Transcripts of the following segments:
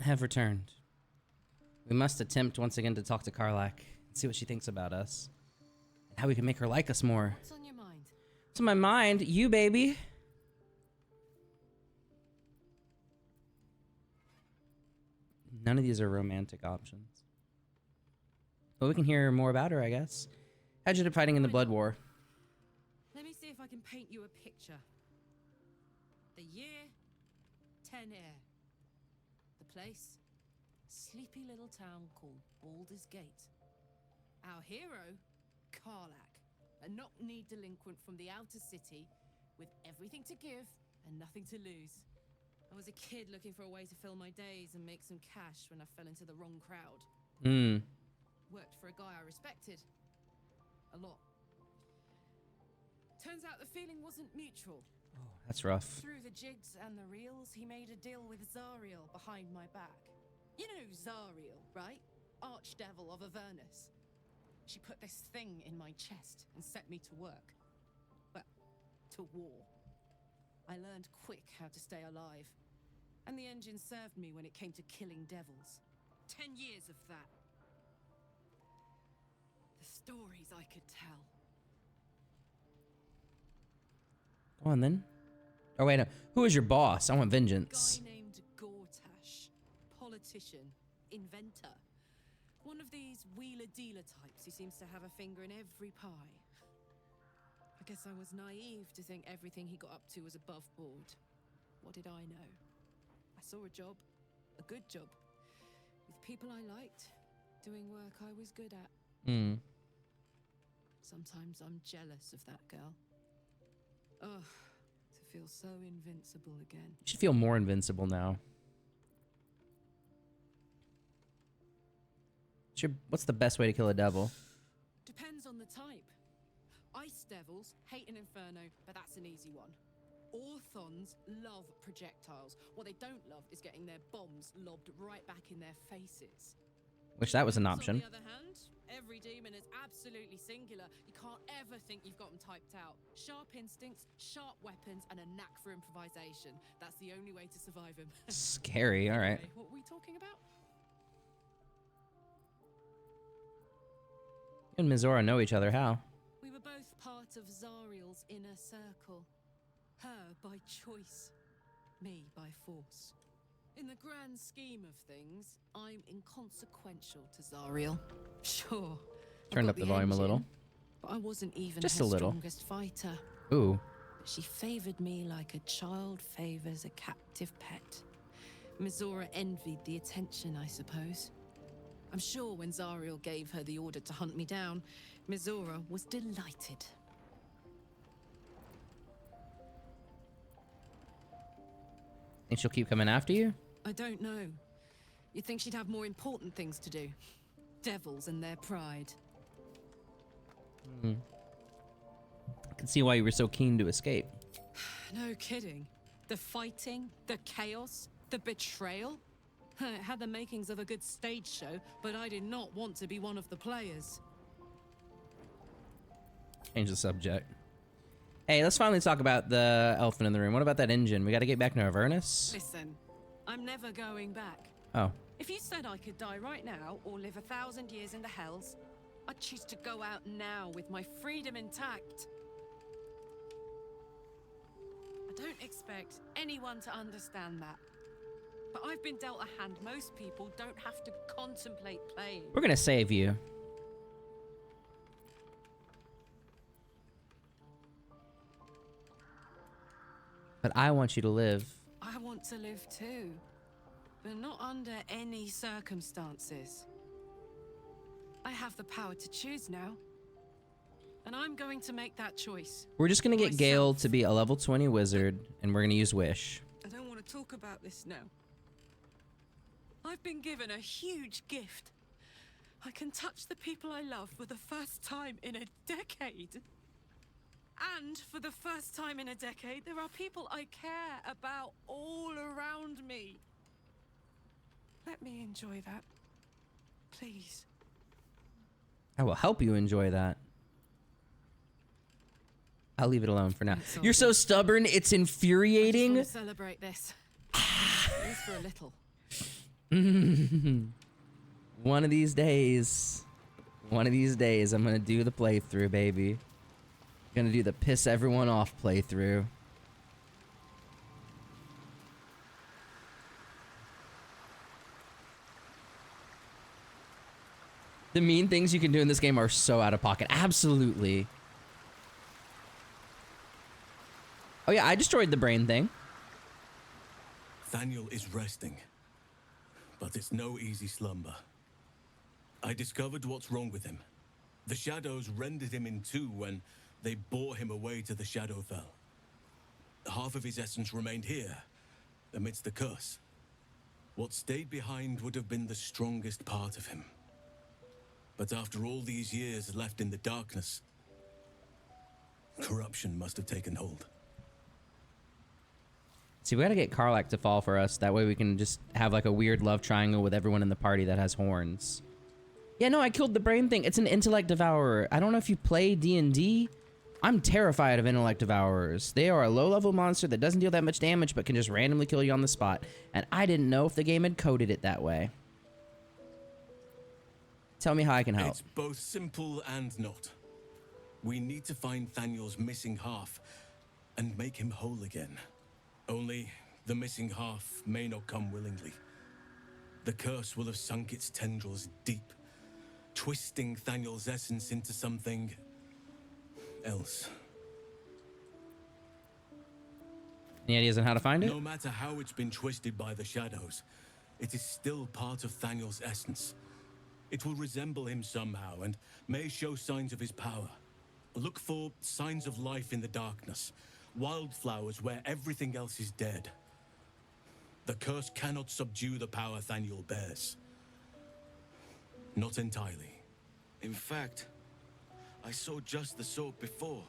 have returned. We must attempt once again to talk to Karlach and see what she thinks about us. And how we can make her like us more. What's on your mind? What's on my mind? You, baby. None of these are romantic options. But we can hear more about her, I guess. How'd you do fighting in the Blood War? Let me see if I can paint you a picture. The year, 10 air. The place, sleepy little town called Baldur's Gate. Our hero, Karlach, a knock-kneed delinquent from the outer city with everything to give and nothing to lose. I was a kid looking for a way to fill my days and make some cash when I fell into the wrong crowd. Worked for a guy I respected. A lot. Turns out the feeling wasn't mutual. Oh, that's rough. Through the jigs and the reels, he made a deal with Zariel behind my back. You know Zariel, right? Archdevil of Avernus. She put this thing in my chest and set me to work. Well, to war. I learned quick how to stay alive. And the engine served me when it came to killing devils. 10 years of that. The stories I could tell. Go on then. Oh wait, no. Who is your boss? I want vengeance. Guy named Gortash. Politician. Inventor. One of these wheeler-dealer types who seems to have a finger in every pie. I guess I was naive to think everything he got up to was above board. What did I know? I saw a job. A good job. With people I liked. Doing work I was good at. Sometimes I'm jealous of that girl. Ugh, to feel so invincible again. You should feel more invincible now. What's the best way to kill a devil? Depends on the type. Ice devils hate an inferno, but that's an easy one. Orthons love projectiles. What they don't love is getting their bombs lobbed right back in their faces. Wish that was an option. On the other hand, every demon is absolutely singular. You can't ever think you've got them typed out. Sharp instincts, sharp weapons, and a knack for improvisation. That's the only way to survive them. Scary, alright. Anyway, what were we talking about? You and Mizora know each other, how? We were both part of Zariel's inner circle. Her by choice, me by force. In the grand scheme of things, I'm inconsequential to Zariel. Sure. Turned up the volume a little. But I wasn't even Just her a little. strongest fighter. Ooh. But she favored me like a child favors a captive pet. Mizora envied the attention, I suppose. I'm sure when Zariel gave her the order to hunt me down, Mizora was delighted. Think she'll keep coming after you? I don't know. You'd think she'd have more important things to do. Devils and their pride. I can see why you were so keen to escape. No kidding. The fighting, the chaos, the betrayal. It had the makings of a good stage show, but I did not want to be one of the players. Change the subject. Hey, let's finally talk about the elephant in the room. What about that engine? We gotta get back to Avernus? Listen, I'm never going back. Oh. If you said I could die right now or live 1,000 years in the hells, I'd choose to go out now with my freedom intact. I don't expect anyone to understand that. But I've been dealt a hand most people don't have to contemplate playing. We're gonna save you. But I want you to live. I want to live too, but not under any circumstances. I have the power to choose now, and I'm going to make that choice. We're just gonna get Myself. Gale to be a level 20 wizard, and we're gonna use Wish. I don't want to talk about this now. I've been given a huge gift. I can touch the people I love for the first time in a decade. And for the first time in a decade, there are people I care about all around me. Let me enjoy that. Please. I will help you enjoy that. I'll leave it alone for now. It's all You're so good. stubborn, it's I infuriating. just want to celebrate this. At least for a little. One of these days. One of these days, I'm gonna do the playthrough, baby. Gonna do the piss everyone off playthrough. The mean things you can do in this game are so out of pocket. Absolutely. Oh yeah, I destroyed the brain thing. Thaniel is resting, but it's no easy slumber. I discovered what's wrong with him. The shadows rendered him in two when they bore him away to the Shadowfell. Half of his essence remained here, amidst the curse. What stayed behind would have been the strongest part of him. But after all these years left in the darkness, corruption must have taken hold. See, we gotta get Karlach to fall for us. That way we can just have like a weird love triangle with everyone in the party that has horns. Yeah, no, I killed the brain thing. It's an intellect devourer. I don't know if you play D&D. I'm terrified of intellect devourers. They are a low-level monster that doesn't deal that much damage but can just randomly kill you on the spot. And I didn't know if the game had coded it that way. Tell me how I can help. It's both simple and not. We need to find Thaniel's missing half and make him whole again. Only the missing half may not come willingly. The curse will have sunk its tendrils deep, twisting Thaniel's essence into something else. Any ideas on how to find it? No matter how it's been twisted by the shadows, it is still part of Thaniel's essence. It will resemble him somehow and may show signs of his power. Look for signs of life in the darkness, wildflowers where everything else is dead. The curse cannot subdue the power Thaniel bears. Not entirely. In fact, I saw just the sort before,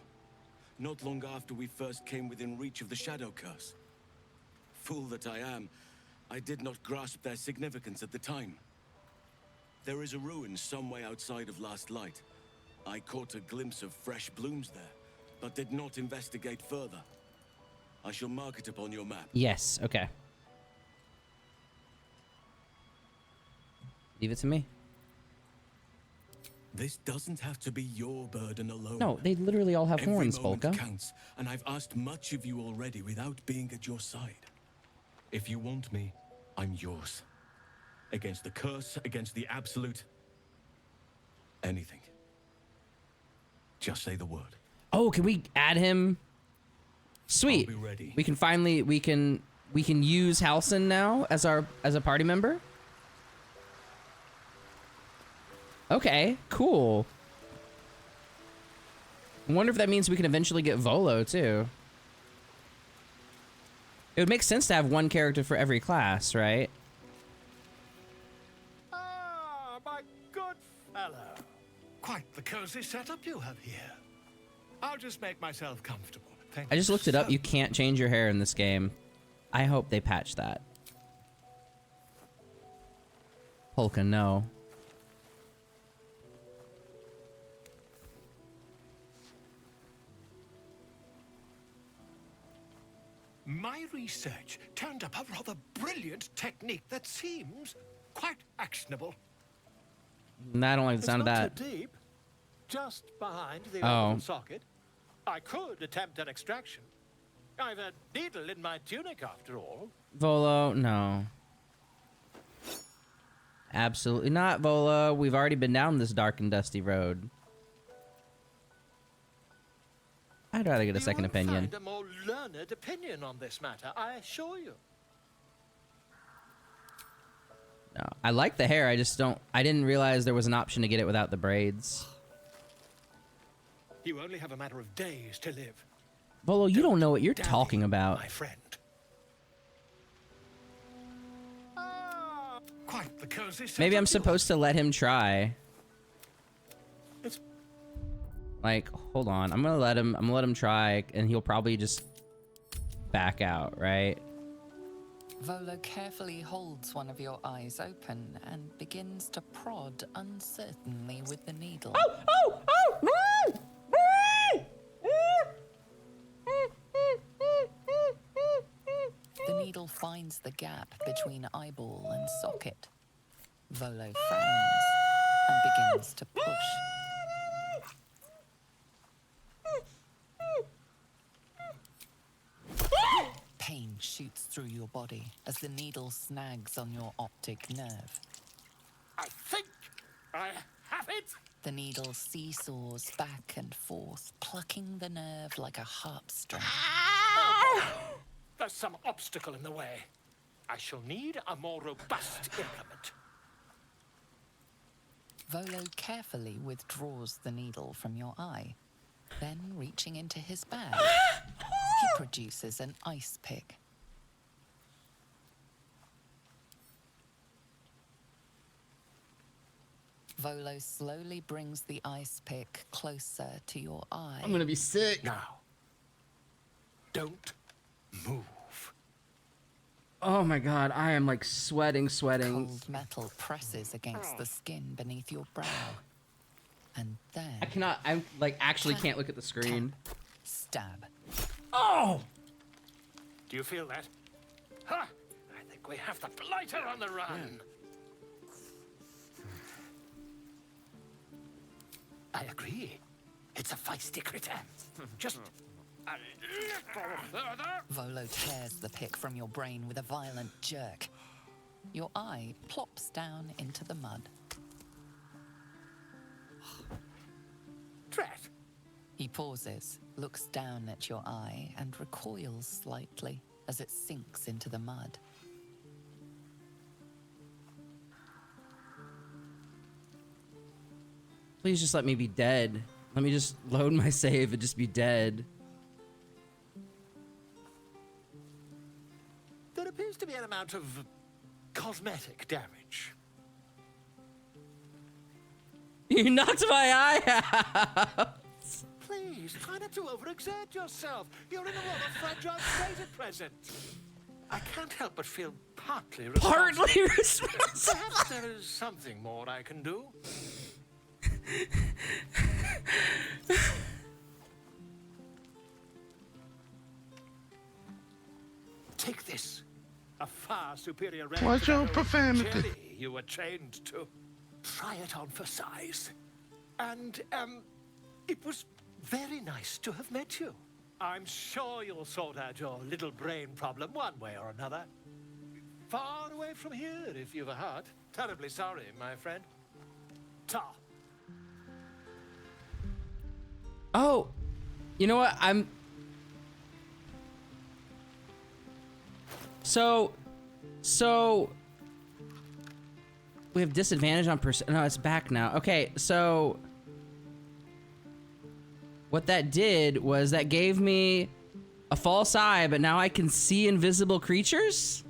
not long after we first came within reach of the shadow curse. Fool that I am, I did not grasp their significance at the time. There is a ruin some way outside of Last Light. I caught a glimpse of fresh blooms there, but did not investigate further. I shall mark it upon your map. Yes, okay. Leave it to me. This doesn't have to be your burden alone. No, they literally all have Every horns, moment Volka. counts, and I've asked much of you already without being at your side. If you want me, I'm yours. Against the curse, against the absolute. Anything. Just say the word. Oh, can we add him? Sweet. I'll be ready. We can finally we can use Halson now as a party member. Okay, cool. I wonder if that means we can eventually get Volo too. It would make sense to have one character for every class, right? Ah, my good fellow. Quite the cozy setup you have here. I'll just make myself comfortable. Thank I just looked it up. so You can't change your hair in this game. I hope they patch that. Polka, no. My research turned up a rather brilliant technique that seems quite actionable. I don't like the sound of it's that. not too deep. Just behind the Oh. orbital socket. I could attempt an extraction. I've a needle in my tunic after all. Volo, no. Absolutely not, Volo. We've already been down this dark and dusty road. I'd rather get a second You'll opinion. find a more learned opinion on this matter, I assure you. No, I like the hair. I just don't. I didn't realize there was an option to get it without the braids. You only have a matter of days to live. Volo, you don't know what you're Dally, talking about. my friend. Ah, quite the cozy Maybe I'm setup you supposed to let him try. It's Like, hold on. I'm gonna let him try, and he'll probably just back out, right? Volo carefully holds one of your eyes open and begins to prod uncertainly with the needle. The needle finds the gap between eyeball and socket. Volo frowns and begins to push. Pain shoots through your body as the needle snags on your optic nerve. I think I have it. The needle seesaws back and forth, plucking the nerve like a harp string. There's some obstacle in the way. I shall need a more robust implement. Volo carefully withdraws the needle from your eye. Then, reaching into his bag, he produces an ice pick. Volo slowly brings the ice pick closer to your eye. I'm gonna be sick. Now, don't move. Oh my god, I am like sweating. Cold metal presses against the skin beneath your brow. And then... I like actually can't look at the screen. Stab. Oh! Do you feel that? Ha! I think we have the blighter on the run. I agree. It's a feisty critter. Just a little further. Volo tears the pick from your brain with a violent jerk. Your eye plops down into the mud. Drat. He pauses, looks down at your eye, and recoils slightly as it sinks into the mud. Please just let me be dead. Let me just load my save and just be dead. There appears to be an amount of cosmetic damage. You knocked my eye out. Please, try not to overexert yourself. You're in a rather fragile state at present. I can't help but feel partly responsible. Partly responsible. Perhaps there is something more I can do. Take this. A far superior relic Watch to your that profanity. jelly you were trained to. Try it on for size. And, it was very nice to have met you. I'm sure you'll sort out your little brain problem one way or another. Far away from here, if you've a heart. Terribly sorry, my friend. Ta. Oh, you know what? So we have disadvantage on no, it's back now. Okay, so what that did was that gave me a false eye, but now I can see invisible creatures?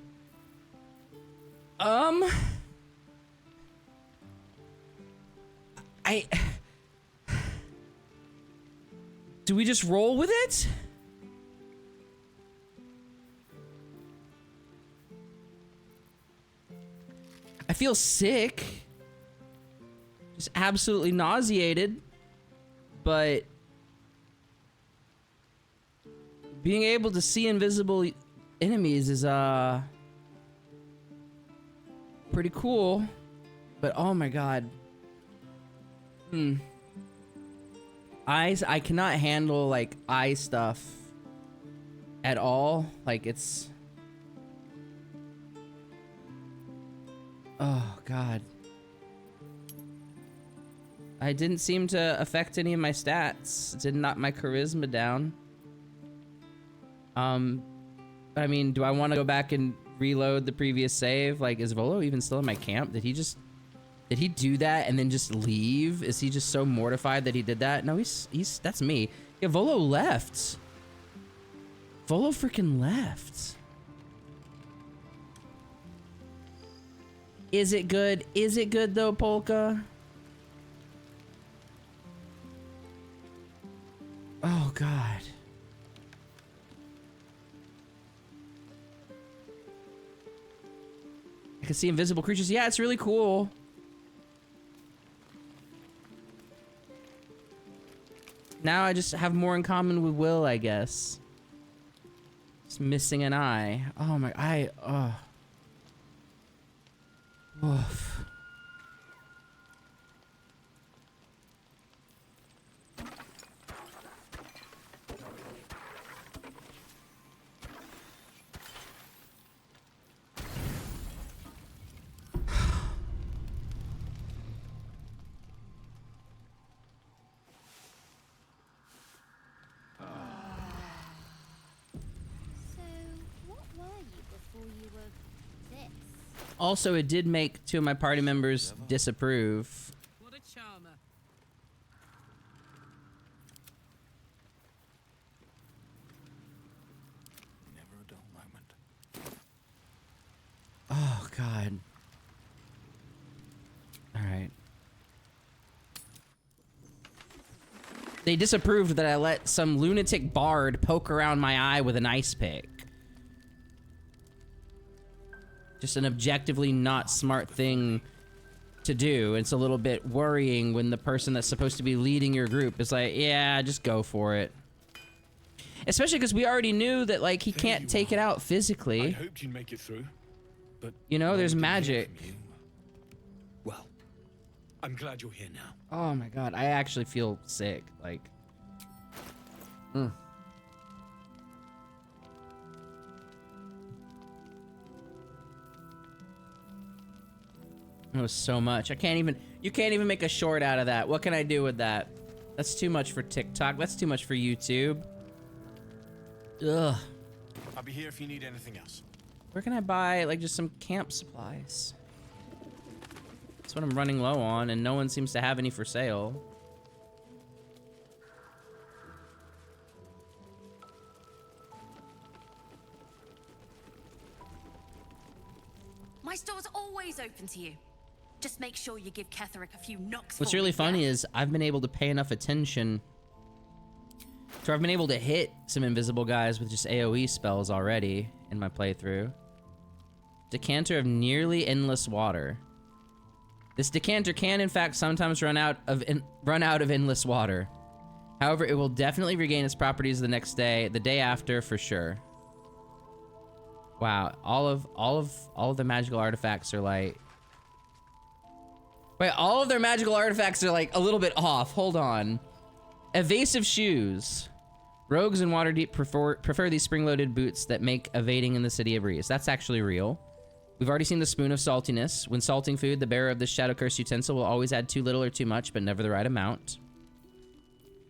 Do we just roll with it? I feel sick. Just absolutely nauseated. But being able to see invisible enemies is pretty cool. But oh my god. Eyes, I cannot handle like eye stuff at all. Like it's, oh god. I didn't seem to affect any of my stats. It did knock my charisma down. I mean, do I want to go back and reload the previous save? Like, is Volo even still in my camp? Did he do that and then just leave? Is he just so mortified that he did that? No, he's that's me. Yeah, Volo left. Volo freaking left. Is it good? Is it good though, Polka? Oh god. I can see invisible creatures. Yeah, it's really cool. Now I just have more in common with Will, I guess. It's missing an eye. Oh my, Oof. So, what were you before you were this? Also, it did make 2 of my party members disapprove. What a charmer. Never a dull moment. Oh, God. All right. They disapproved that I let some lunatic bard poke around my eye with an ice pick. Just an objectively not smart thing to do. It's a little bit worrying when the person that's supposed to be leading your group is like, yeah, just go for it. Especially because we already knew that, like, he can't take it out I physically. hoped you'd make it through, but You know, there's no one can hear magic. from you. Well, I'm glad you're here now. Oh my God, I actually feel sick. Like, It was so much. You can't even make a short out of that. What can I do with that? That's too much for TikTok. That's too much for YouTube. Ugh. I'll be here if you need anything else. Where can I buy, like, just some camp supplies? That's what I'm running low on, and no one seems to have any for sale. My store's always open to you. Just make sure you give Ketherick a few knocks. What's for really me, funny yeah? is I've been able to pay enough attention so I've been able to hit some invisible guys with just AoE spells already in my playthrough. Decanter of nearly endless water. This decanter can, in fact, sometimes run out of endless water. However, it will definitely regain its properties the next day, the day after for sure. Wow, all of the magical artifacts are like. Wait, all of their magical artifacts are like a little bit off. Hold on. Evasive shoes. Rogues in Waterdeep prefer these spring-loaded boots that make evading in the city a breeze. That's actually real. We've already seen the spoon of saltiness. When salting food, the bearer of this shadow curse utensil will always add too little or too much, but never the right amount.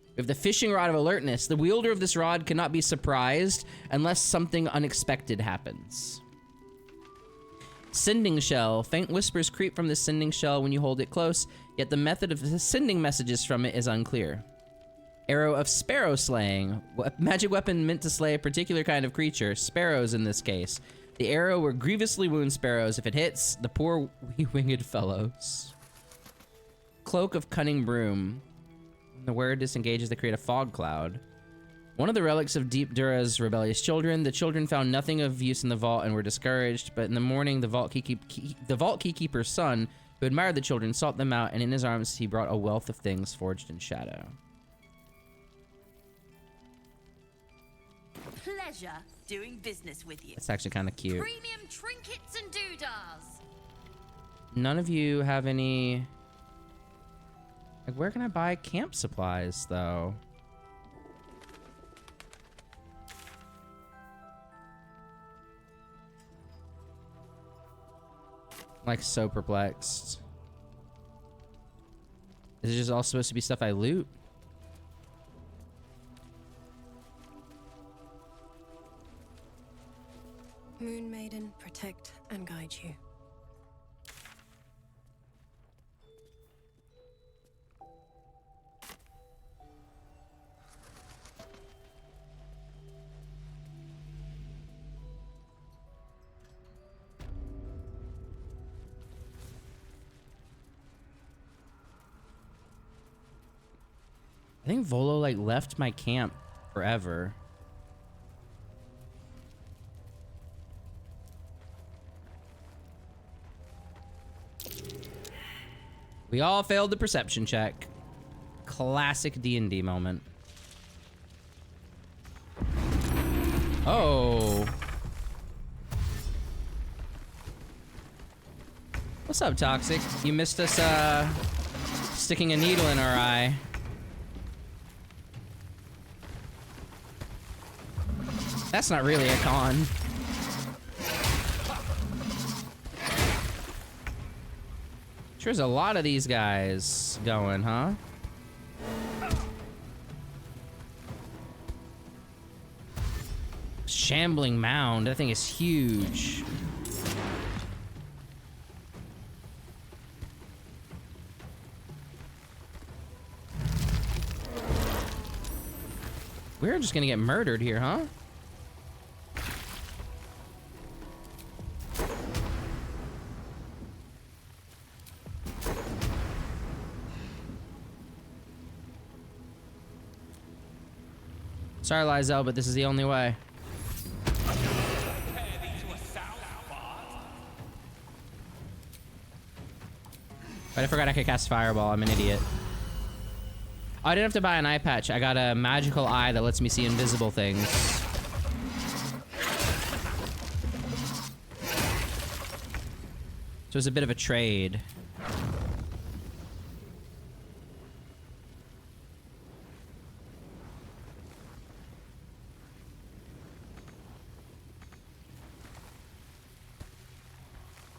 We have the fishing rod of alertness. The wielder of this rod cannot be surprised unless something unexpected happens. Sending shell. Faint whispers creep from the sending shell when you hold it close, yet the method of sending messages from it is unclear. Arrow of sparrow slaying. Magic weapon meant to slay a particular kind of creature, sparrows in this case. The arrow will grievously wound sparrows. If it hits the poor wee-winged fellows. Cloak of cunning broom. When the wearer disengages, they create a fog cloud. One of the relics of Deep Dura's rebellious children. The children found nothing of use in the vault and were discouraged, but in the morning, the vault keykeeper's son, who admired the children, sought them out, and in his arms he brought a wealth of things forged in shadow. Pleasure doing business with you. That's actually kind of cute. Premium trinkets and doodahs. None of you have any... Like, where can I buy camp supplies, though? Like, so perplexed. Is it just all supposed to be stuff I loot? Moon Maiden, protect and guide you. I think Volo, like, left my camp forever. We all failed the perception check. Classic D&D moment. Oh, What's up, Toxic? You missed us, sticking a needle in our eye. That's not really a con. There's a lot of these guys going, huh? Shambling mound. That thing is huge. We're just gonna get murdered here, huh? Sorry, Lizelle, but this is the only way. But I forgot I could cast Fireball. I'm an idiot. Oh, I didn't have to buy an eye patch. I got a magical eye that lets me see invisible things. So it's a bit of a trade.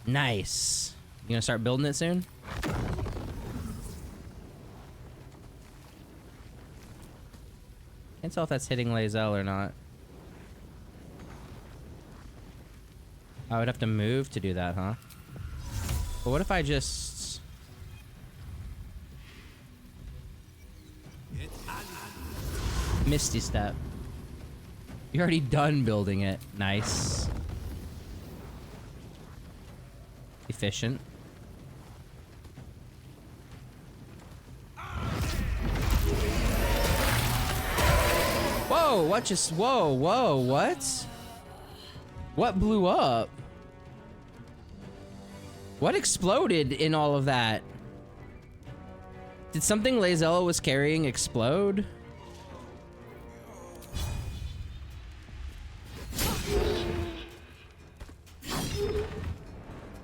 Nice. You gonna start building it soon? Can't tell if that's hitting Lazelle or not. I would have to move to do that, huh? But what if I just... Misty Step. You're already done building it. Nice. Efficient. Whoa, what just... Whoa, whoa, what? What blew up? What exploded in all of that? Did something Lazella was carrying explode?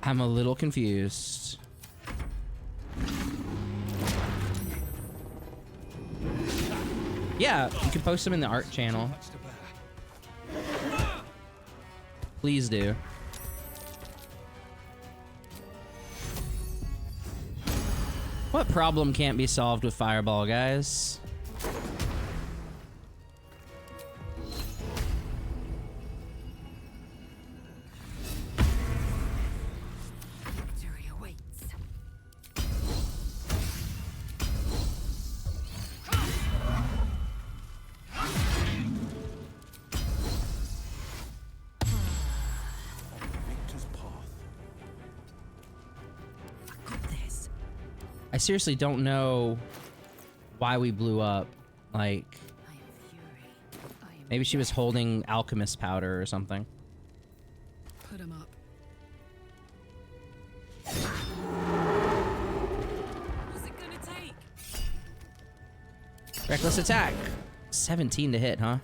I'm a little confused. Yeah, you can post them in the art channel. Please do. What problem can't be solved with Fireball, guys? Victory awaits. I seriously don't know why we blew up. Like, maybe she was holding alchemist powder or something. Put him up. What's it gonna take? Reckless attack. 17 to hit, huh?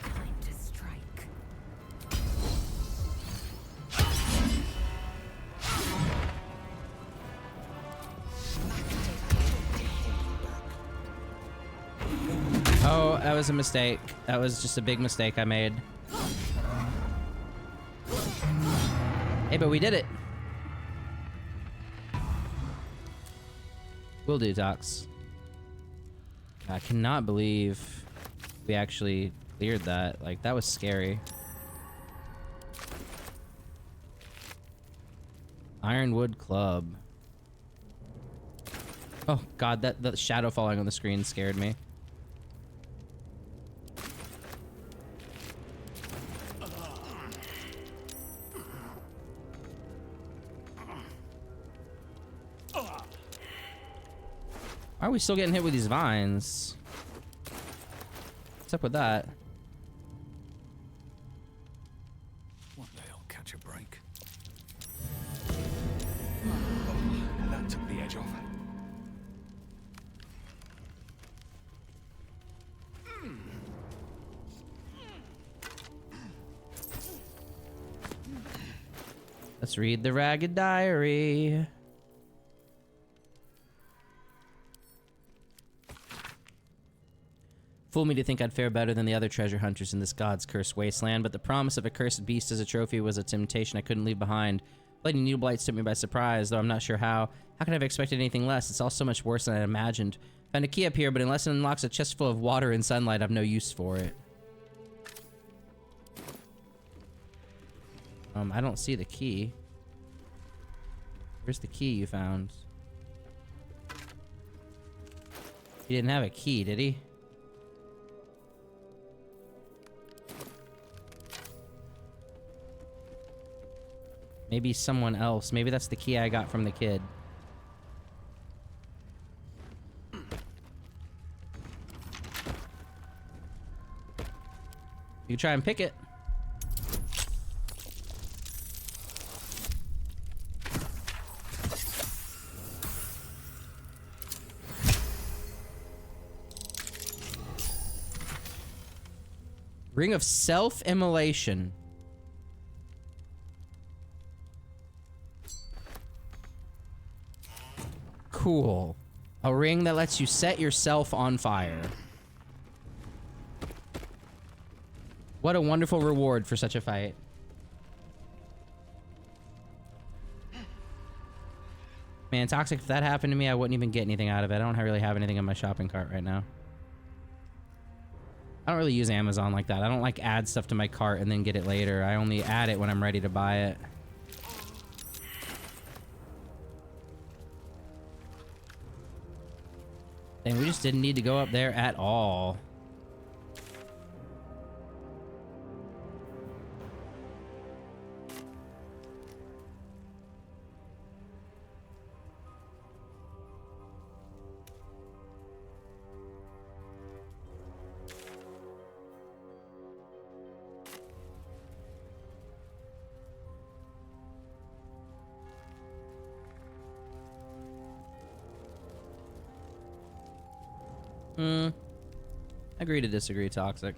Time to strike. Oh, that was a mistake. That was just a big mistake I made. Hey, but we did it. Will do, Docs. I cannot believe we actually cleared that. Like, that was scary. Ironwood Club. Oh god, that shadow falling on the screen scared me. Why are we still getting hit with these vines? What's up with that? One day I'll catch a break. Oh, that took the edge off. Let's read the Ragged Diary. Fool me to think I'd fare better than the other treasure hunters in this god's cursed wasteland, but the promise of a cursed beast as a trophy was a temptation I couldn't leave behind. Lady Needleblight took me by surprise, though I'm not sure how. How could I have expected anything less? It's all so much worse than I imagined. Found a key up here, but unless it unlocks a chest full of water and sunlight, I've no use for it. I don't see the key. Where's the key you found? He didn't have a key, did he? Maybe someone else. Maybe that's the key I got from the kid. You can try and pick it. Ring of self-immolation. Cool. A ring that lets you set yourself on fire. What a wonderful reward for such a fight. Man, Toxic, if that happened to me, I wouldn't even get anything out of it. I don't really have anything in my shopping cart right now. I don't really use Amazon like that. I don't like add stuff to my cart and then get it later. I only add it when I'm ready to buy it. Dang, we just didn't need to go up there at all. Agree to disagree, Toxic.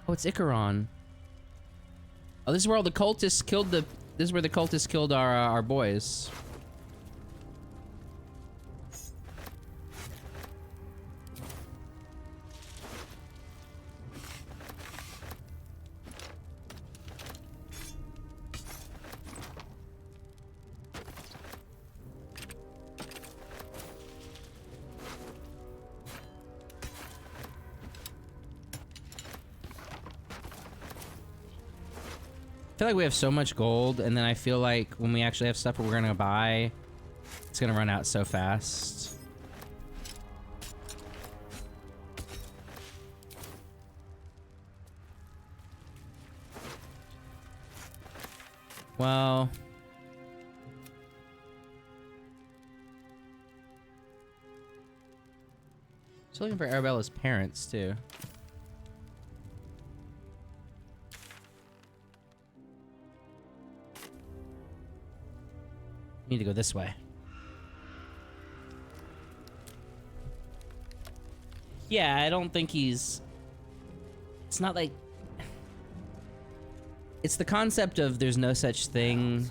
Oh, it's Icaron. Oh, this is where all the cultists killed the... This is where the cultists killed our boys. I feel like we have so much gold, and then I feel like when we actually have stuff we're gonna buy, it's gonna run out so fast. Well... Still looking for Arabella's parents, too. Need to go this way. Yeah, I don't think he's... It's not like... It's the concept of there's no such thing...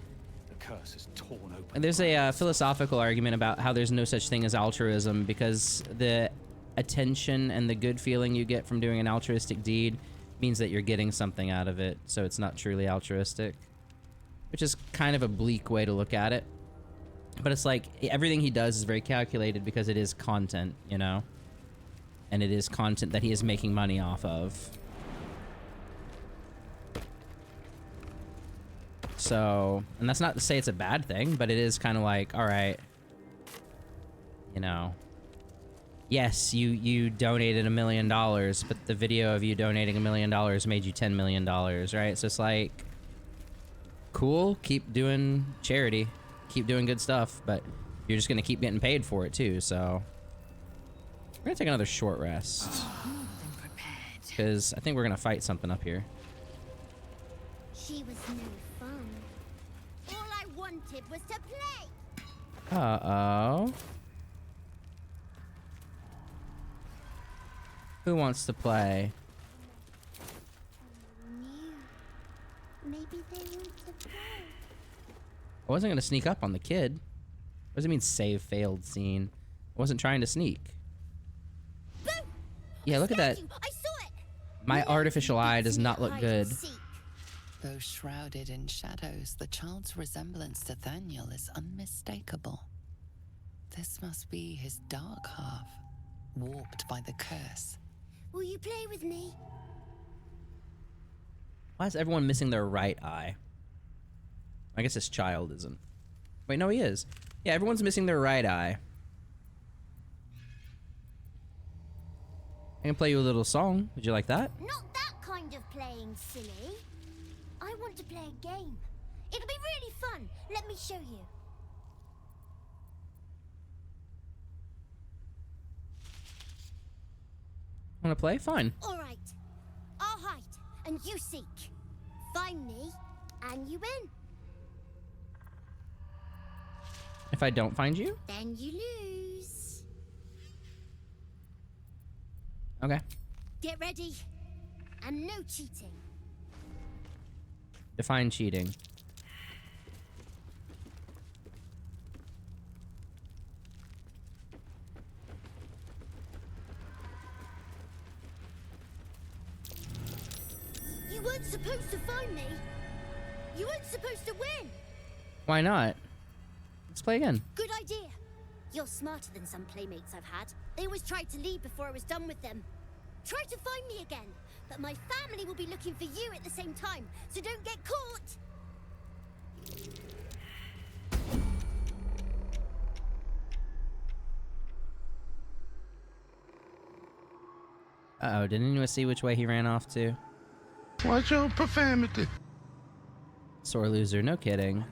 The curse is torn open. And there's a philosophical argument about how there's no such thing as altruism because the attention and the good feeling you get from doing an altruistic deed means that you're getting something out of it, so it's not truly altruistic. Which is kind of a bleak way to look at it. But it's like, everything he does is very calculated because it is content, you know? And it is content that he is making money off of. So, and that's not to say it's a bad thing, but it is kind of like, alright. You know. Yes, you donated $1 million, but the video of you donating $1 million made you $10 million, right? So it's like, cool, keep doing charity. keep doing good stuff, but you're just gonna keep getting paid for it too. So we're gonna take another short rest because I think we're gonna fight something up here. She was no fun. All I wanted was to play. Uh-oh. Who wants to play? Maybe they want to play. I wasn't gonna sneak up on the kid. What does it mean save failed scene? I wasn't trying to sneak. Boo! Yeah, look at that. I saw it. My artificial eye does not look good. Though shrouded in shadows, the child's resemblance to Thaniel is unmistakable. This must be his dark half, warped by the curse. Will you play with me? Why is everyone missing their right eye? I guess this child isn't. Wait, no, he is. Yeah, everyone's missing their right eye. I can play you a little song. Would you like that? Not that kind of playing, silly. I want to play a game. It'll be really fun. Let me show you. Want to play? Fine. All right. I'll hide, and you seek. Find me, and you win. If I don't find you? Then you lose. Okay. Get ready. And no cheating. Define cheating. You weren't supposed to find me. You weren't supposed to win. Why not? Let's play again. Good idea. You're smarter than some playmates I've had. They always tried to leave before I was done with them. Try to find me again, but my family will be looking for you at the same time, so don't get caught. Uh-oh, didn't anyone see which way he ran off to? Watch your profanity. Sore loser, no kidding.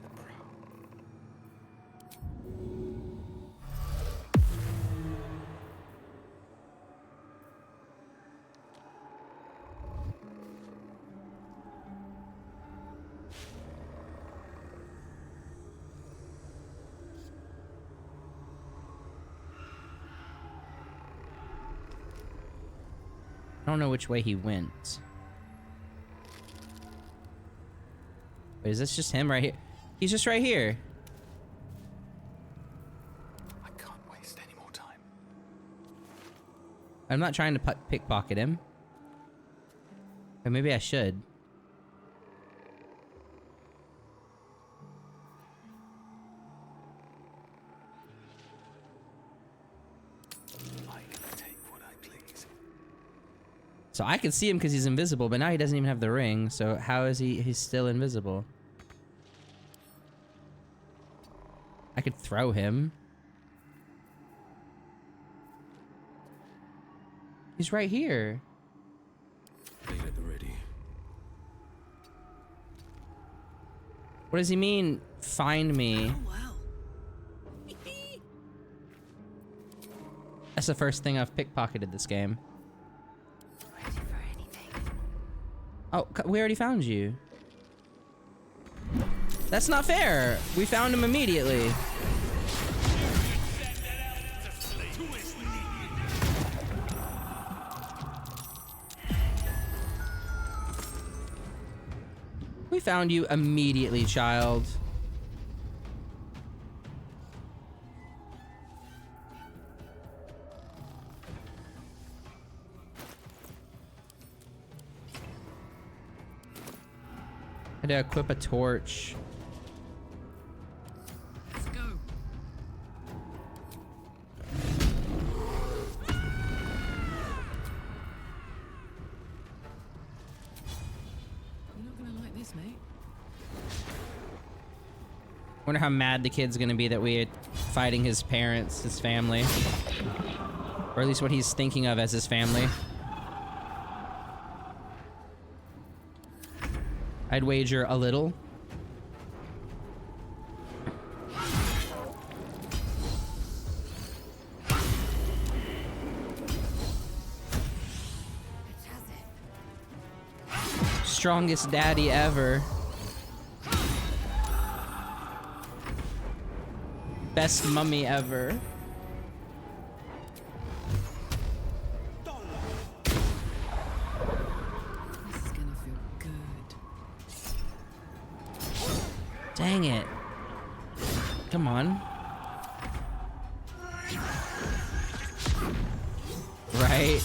I don't know which way he went. Wait, is this just him right here? He's just right here. I can't waste any more time. I'm not trying to pickpocket him. Or maybe I should. I can take what I please. So I can see him because he's invisible, but now he doesn't even have the ring. So how is he's still invisible? I could throw him. He's right here. Blade at the ready. What does he mean, find me? Oh, wow. That's the first thing I've pickpocketed this game. Ready for anything. Oh, we already found you. That's not fair. We found him immediately. We found you immediately, child. I had to equip a torch. Let's go. You're not gonna like this, mate. Wonder how mad the kid's gonna be that we're fighting his parents, his family. Or at least what he's thinking of as his family. I'd wager a little. strongest daddy ever. Best mummy ever. This is gonna feel good. Dang it. Come on. Right?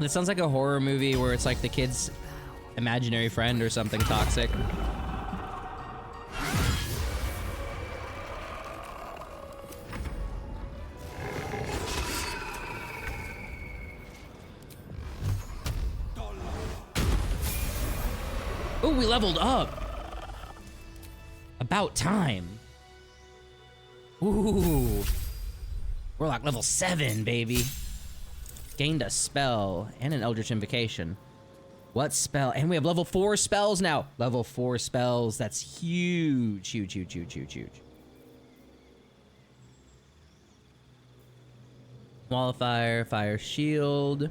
This sounds like a horror movie where it's like the kid's imaginary friend or something toxic. Oh, we leveled up. About time. Ooh. We're like level 7, baby. Gained a spell and an Eldritch Invocation. What spell? And we have level 4 spells now. Level 4 spells. That's huge. Huge, huge, huge, huge, huge. Wall of Fire, Fire Shield.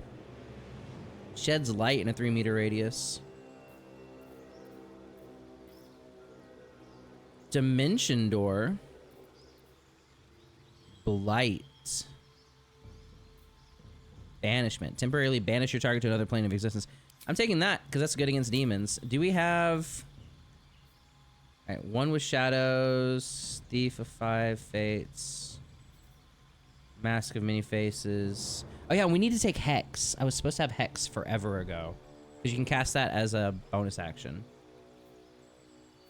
Sheds light in a 3-meter radius. Dimension Door. Blight. Banishment. Temporarily banish your target to another plane of existence. I'm taking that because that's good against demons. Do we have... Alright, 1 with shadows. Thief of 5 fates. Mask of many faces. Oh yeah, we need to take Hex. I was supposed to have Hex forever ago. Because you can cast that as a bonus action.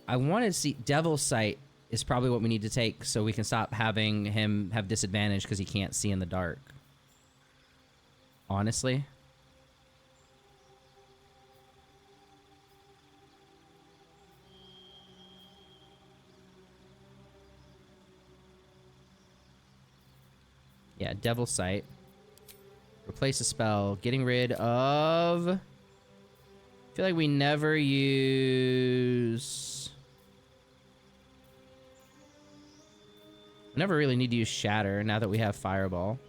I want to see... Devil's Sight is probably what we need to take so we can stop having him have disadvantage because he can't see in the dark. Honestly. Yeah, Devil's Sight. Replace a spell. Getting rid of... I feel like we never use... We never really need to use Shatter now that we have Fireball.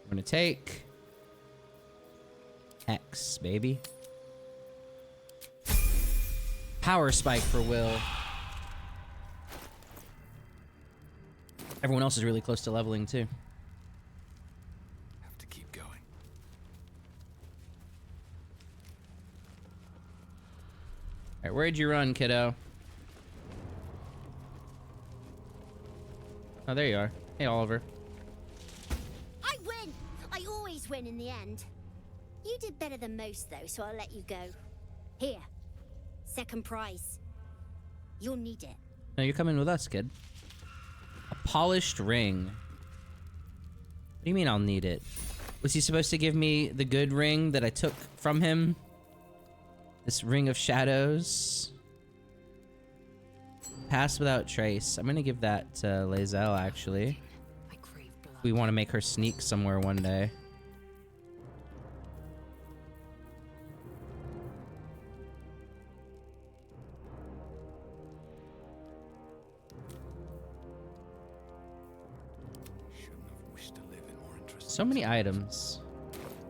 I'm gonna take... X, baby. Power Spike for Will. Everyone else is really close to leveling too. Have to keep going. Alright, where'd you run, kiddo? Oh, there you are. Hey, Oliver. I win! I always win in the end. You did better than most, though, so I'll let you go. Here. Second prize. You'll need it. No, you're coming with us, kid. A polished ring. What do you mean I'll need it? Was he supposed to give me the good ring that I took from him? This ring of shadows? Pass without trace. I'm gonna give that to Lae'zel, actually. We want to make her sneak somewhere one day. So many items.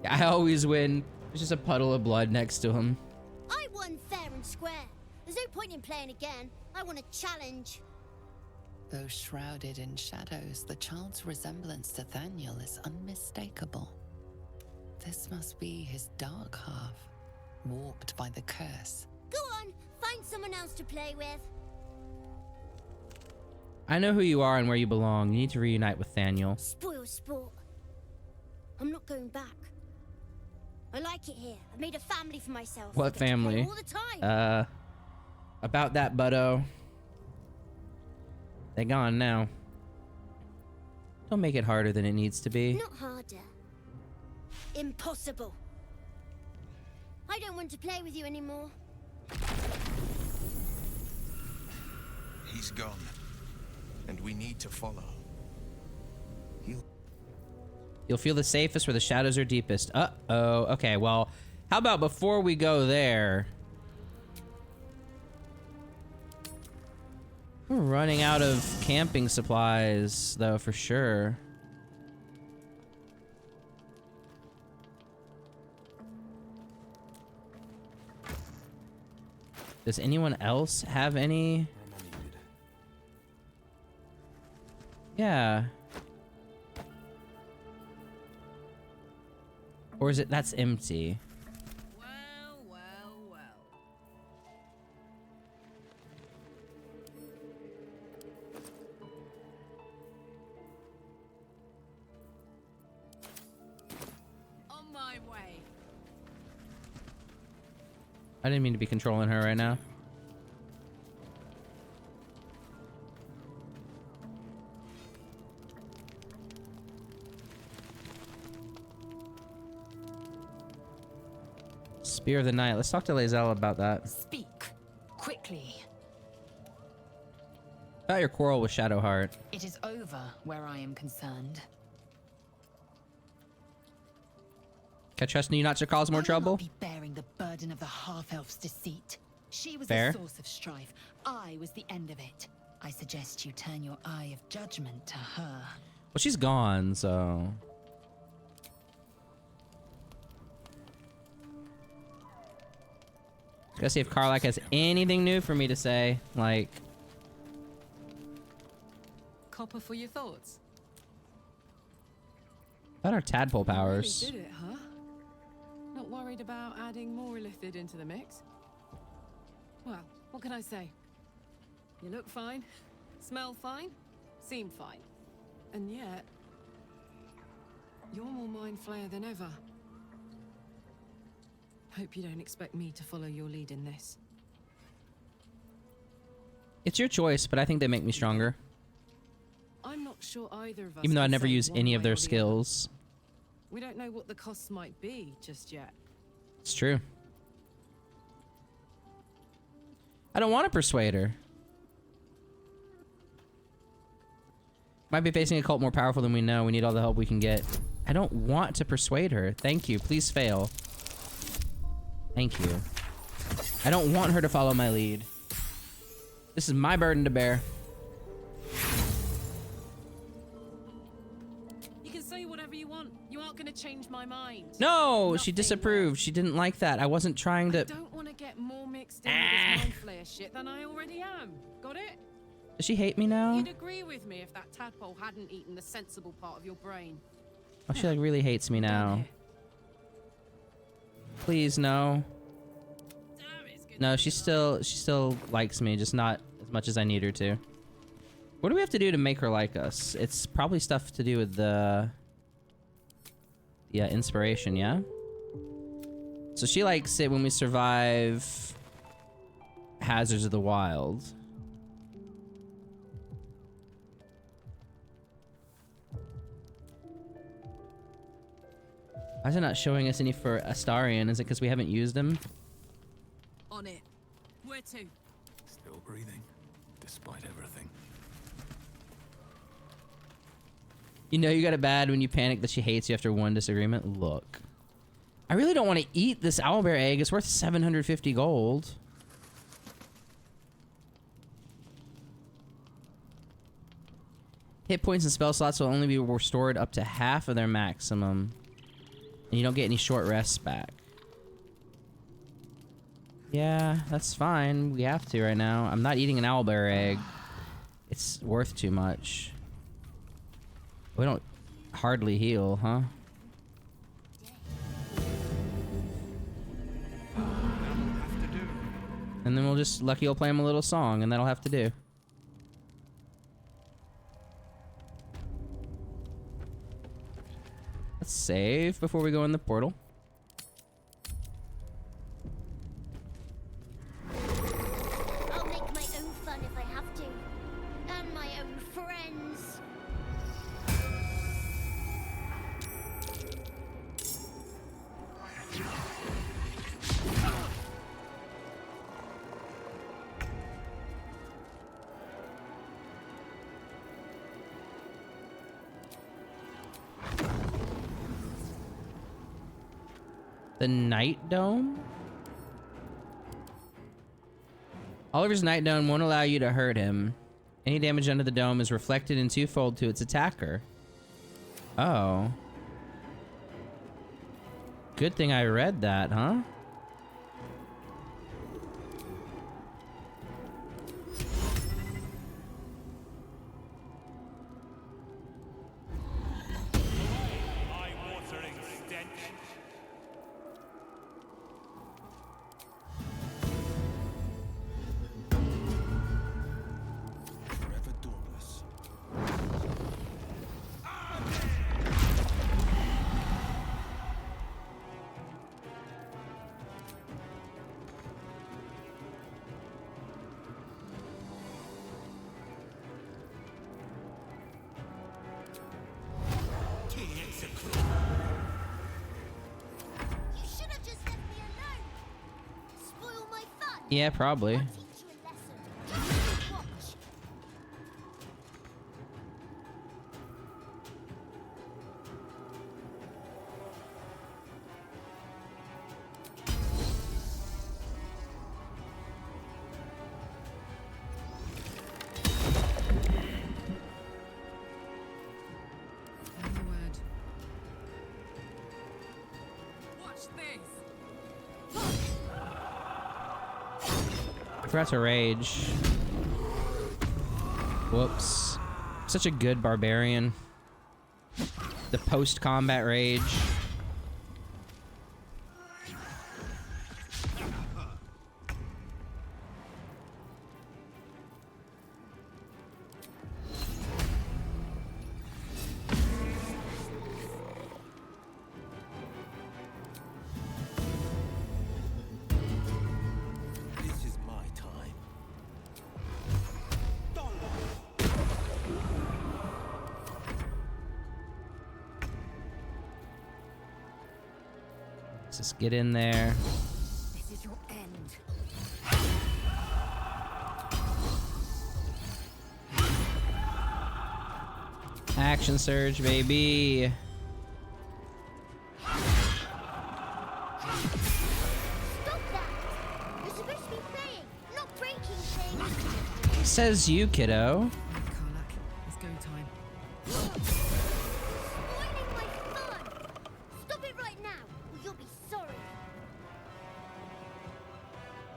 Yeah, I always win. There's just a puddle of blood next to him. I won fair and square. There's no point in playing again. I want a challenge. Though shrouded in shadows, the child's resemblance to Thaniel is unmistakable. This must be his dark half, warped by the curse. Go on, find someone else to play with. I know who you are and where you belong. You need to reunite with Thaniel. Spoil sport. I'm not going back. I like it here. I've made a family for myself. What family? All the time. About that, Butto. They're gone now. Don't make it harder than it needs to be. Not harder. Impossible. I don't want to play with you anymore. He's gone, and we need to follow. You'll feel the safest where the shadows are deepest. Uh-oh. Okay, well, how about before we go there... We're running out of camping supplies, though, for sure. Does anyone else have any? Yeah. Or is it that's empty? Well, well, well. On my way. I didn't mean to be controlling her right now. Spear of the Night. Let's talk to Lae'zel about that. Speak quickly. About your quarrel with Shadowheart. It is over where I am concerned. Can I trust you not to cause more trouble? I will not be bearing the burden of the half-elf's deceit. She was Fair. the source of strife. I was the end of it. I suggest you turn your eye of judgment to her. Well, she's gone, so... Gotta see if Karlach has anything new for me to say. Like... Copper for your thoughts. About our tadpole powers. You really did it, huh? Not worried about adding more illithid into the mix? Well, what can I say? You look fine, smell fine, seem fine. And yet, you're more mind flayer than ever. Hope you don't expect me to follow your lead in this. It's your choice, but I think they make me stronger. I'm not sure either of us. Even though I can never say use one any of way their or the other. skills. We don't know what the costs might be just yet. It's true. I don't want to persuade her. Might be facing a cult more powerful than we know. We need all the help we can get. I don't want to persuade her. Thank you. Please fail. Thank you. I don't want her to follow my lead. This is my burden to bear. You can say whatever you want. You aren't going to change my mind. No, she Nothing disapproved. She didn't like that. I wasn't trying I to... don't want to get more mixed in with this mind flayer shit than I already am. Got it? Does she hate me now? You'd agree with me if that tadpole hadn't eaten the sensible part of your brain. Oh, she like really hates me now. Please, no. No, she still likes me, just not as much as I need her to. What do we have to do to make her like us? It's probably stuff to do with the inspiration, yeah? So she likes it when we survive hazards of the wild. Why is it not showing us any for Astarion? Is it because we haven't used them? On it. Where to? Still breathing, despite everything. You know you got it bad when you panic that she hates you after one disagreement? Look. I really don't want to eat this owlbear egg. It's worth 750 gold. Hit points and spell slots will only be restored up to half of their maximum. And you don't get any short rests back. Yeah, that's fine. We have to right now. I'm not eating an owlbear egg. It's worth too much. We don't hardly heal, huh? And then we'll just... Lucky will play him a little song, and that'll have to do. Let's save before we go in the portal. I'll make my own fun if I have to. And my own friends. The Night Dome? Oliver's Night Dome won't allow you to hurt him. Any damage under the dome is reflected in twofold to its attacker. Oh. Good thing I read that, huh? Forever dauntless. You should have just left me alone. Spoil my fun. Yeah, probably. I'll teach you a lesson. Just watch. On the word. Watch this. I forgot to rage. Whoops. Such a good barbarian. The post-combat rage. This is my time. Let's just get in there. This is your end. Action surge, baby. Stop that! You're supposed to be playing, not breaking things. Says you, kiddo. Karlak, it's go time. Spoiling my fun. Stop it right now, or you'll be sorry.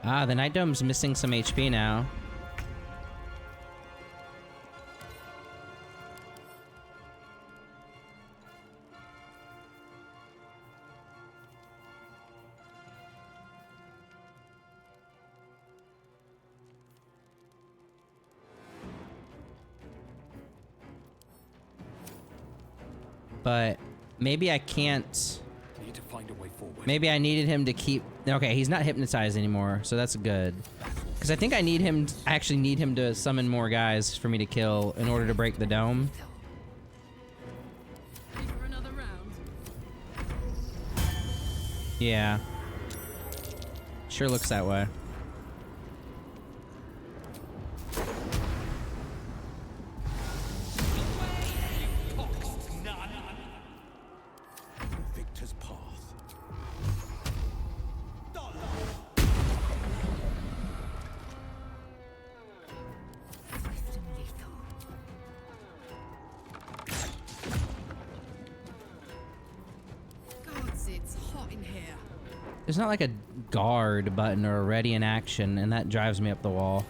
Ah, the Night Dome's missing some HP now. But maybe I can't. Need to find a way forward. Maybe I needed him to keep. Okay, he's not hypnotized anymore, so that's good. Because I think I need him. I actually need him to summon more guys for me to kill in order to break the dome. Ready for another round? Yeah. Sure looks that way. Victor's path. Swift and lethal. Gods, it's hot in here. There's not like a guard button or a ready in action, and that drives me up the wall.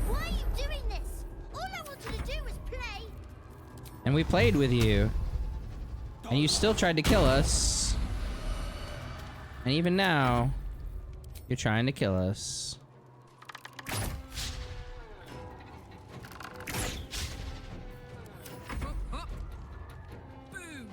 Why are you doing this? All I wanted to do was play. And we played with you. And you still tried to kill us. And even now, you're trying to kill us. Hop, hop. Boom.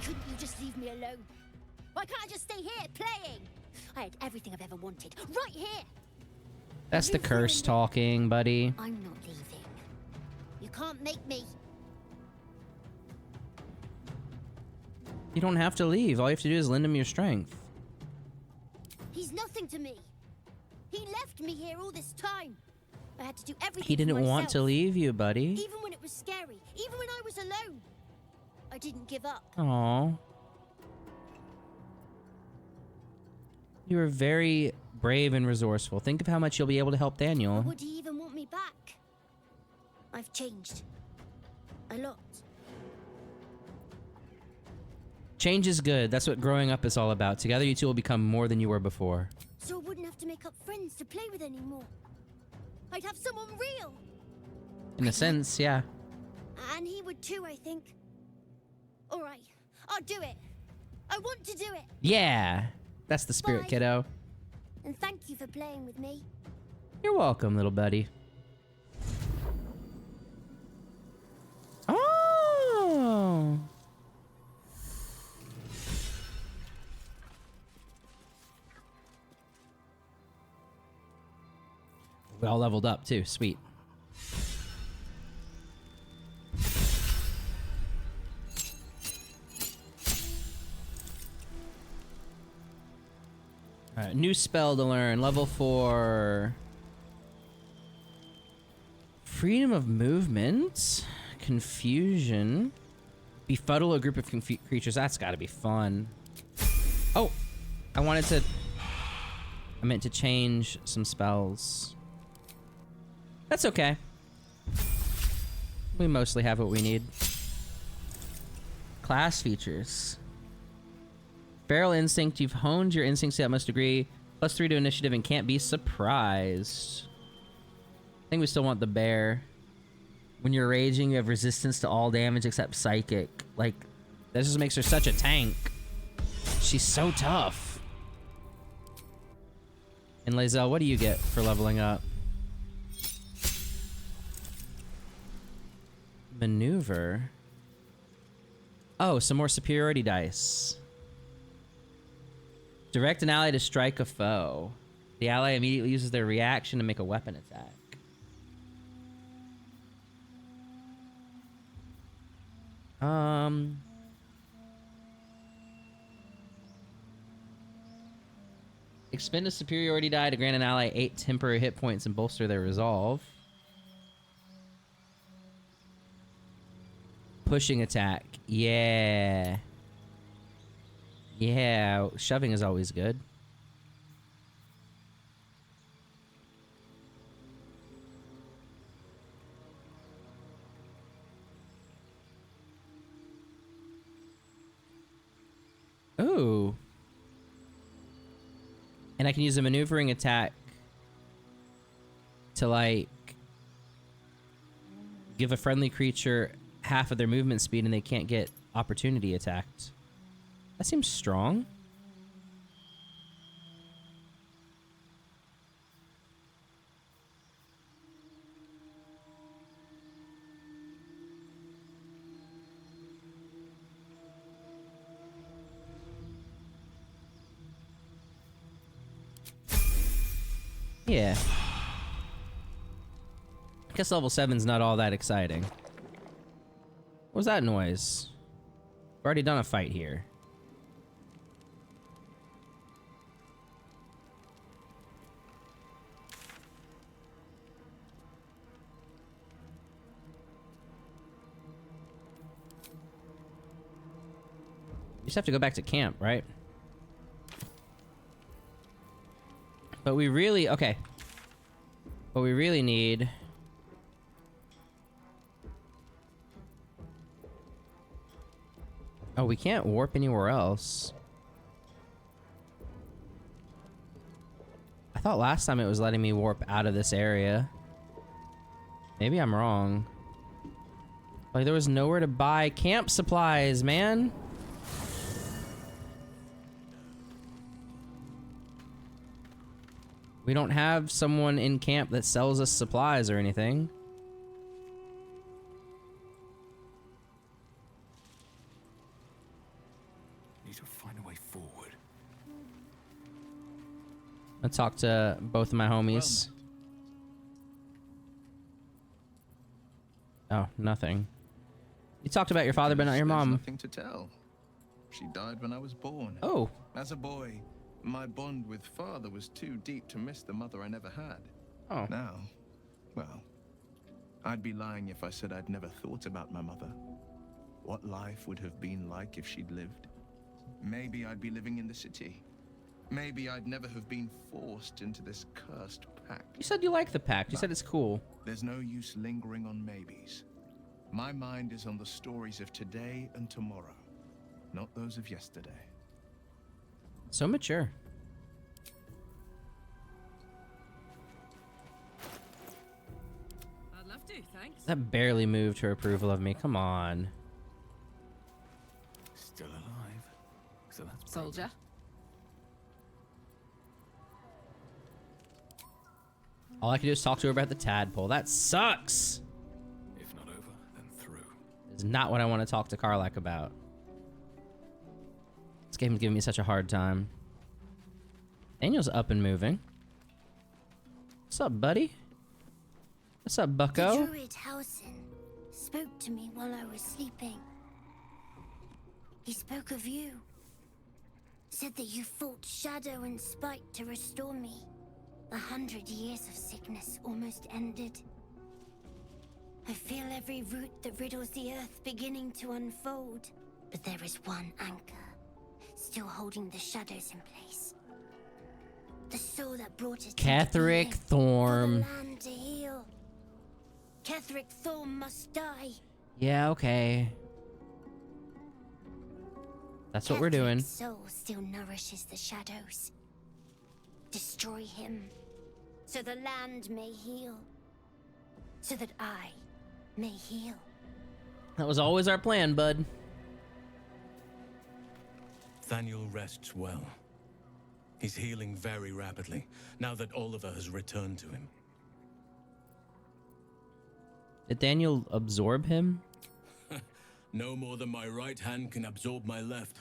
couldn't you just leave me alone? Why can't I just stay here playing? I had everything I've ever wanted, right here. That's the You've curse ruined it. talking, buddy. I'm not leaving. You can't make me. You don't have to leave. All you have to do is lend him your strength. He's nothing to me. He left me here all this time. I had to do everything He didn't for want to myself. leave you, buddy. Even when it was scary, even when I was alone, I didn't give up. Aww. You were very brave and resourceful. Think of how much you'll be able to help Daniel. Would he even want me back? I've changed. A lot. Change is good. That's what growing up is all about. Together, you two will become more than you were before. So I wouldn't have to make up friends to play with anymore. I'd have someone real. In a sense, yeah. And he would too, I think. All right, I'll do it. I want to do it. Yeah. That's the spirit, Bye. kiddo. And thank you for playing with me. You're welcome, little buddy. Oh! We all leveled up, too. Sweet. Alright, new spell to learn. Level 4. Freedom of movement. Confusion. Befuddle a group of creatures. That's gotta be fun. Oh! I meant to change some spells. That's okay. We mostly have what we need. Class features. Feral instinct. You've honed your instincts to the utmost degree. +3 to initiative and can't be surprised. I think we still want the bear. When you're raging, you have resistance to all damage except psychic. Like, that just makes her such a tank. She's so tough. And Lae'zel, what do you get for leveling up? Maneuver. Oh, some more superiority dice. Direct an ally to strike a foe. The ally immediately uses their reaction to make a weapon attack. Expend a superiority die to grant an ally 8 temporary hit points and bolster their resolve. Pushing attack. Yeah. Yeah, shoving is always good. Ooh. And I can use a maneuvering attack to, like, give a friendly creature half of their movement speed and they can't get opportunity attacked. That seems strong. Yeah. I guess level 7's not all that exciting. What was that noise? We've already done a fight here. You just have to go back to camp, right? But we really... Okay. What we really need... Oh, we can't warp anywhere else. I thought last time it was letting me warp out of this area. Maybe I'm wrong. Like, there was nowhere to buy camp supplies, man. We don't have someone in camp that sells us supplies or anything. to find a way forward. I talked to both of my homies. Oh, nothing. You talked about your father, but not your mom. There's nothing to tell. She died when I was born. Oh. As a boy, my bond with father was too deep to miss the mother I never had. Oh. Now, well, I'd be lying if I said I'd never thought about my mother. What life would have been like if she'd lived. Maybe I'd be living in the city. Maybe I'd never have been forced into this cursed pact. You said you like the pact. You said it's cool. There's no use lingering on maybes. My mind is on the stories of today and tomorrow, not those of yesterday. So mature. I'd love to, thanks. That barely moved her approval of me. Come on. Still alive. So that's Soldier. All I can do is talk to her about the tadpole. That sucks. If not over, then through. It's not what I want to talk to Karlak about. This game's giving me such a hard time. Daniel's up and moving. What's up, buddy? What's up, bucko? The druid Hausen spoke to me while I was sleeping. He spoke of you. Said that you fought shadow and spite to restore me. 100 years of sickness almost ended. I feel every root that riddles the earth beginning to unfold. But there is one anchor, still holding the shadows in place. The soul that brought it Ketheric Thorm. For the land to heal. Ketheric Thorm must die. Yeah, okay. That's what we're doing. Ketheric's soul still nourishes the shadows. Destroy him, so the land may heal. So that I may heal. That was always our plan, bud. Thaniel rests well. He's healing very rapidly, now that Oliver has returned to him. Did Daniel absorb him? No more than my right hand can absorb my left.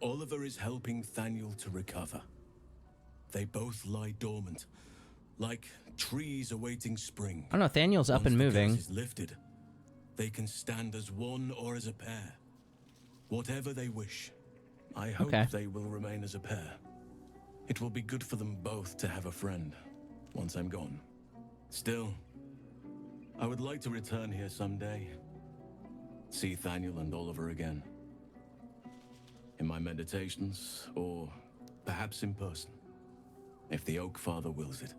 Oliver is helping Thaniel to recover. They both lie dormant, like trees awaiting spring. I don't know, Thaniel's up Once and the moving. curse is lifted, they can stand as one or as a pair. Whatever they wish. I hope they will remain as a pair. It will be good for them both to have a friend once I'm gone. Still, I would like to return here someday. See Thaniel and Oliver again. In my meditations, or perhaps in person, if the Oak Father wills it.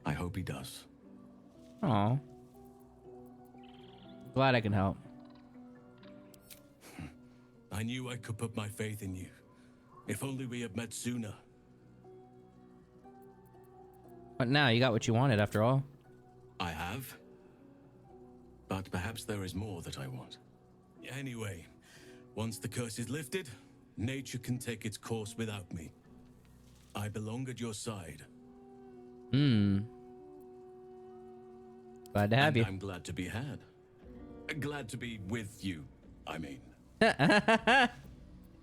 I hope he does. Aw. Glad I can help. I knew I could put my faith in you. If only we had met sooner. But now you got what you wanted after all. I have. But perhaps there is more that I want. Anyway, once the curse is lifted, nature can take its course without me. I belong at your side. Glad to have you. I'm glad to be had. Glad to be with you, I mean.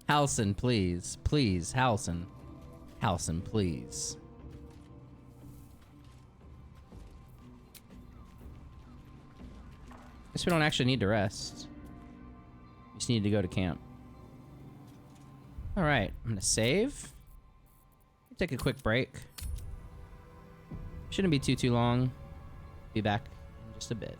Halson, please. Please, Halson. Halson, please. Guess we don't actually need to rest. We just need to go to camp. Alright, I'm gonna save. Take a quick break. Shouldn't be too long. Be back in just a bit.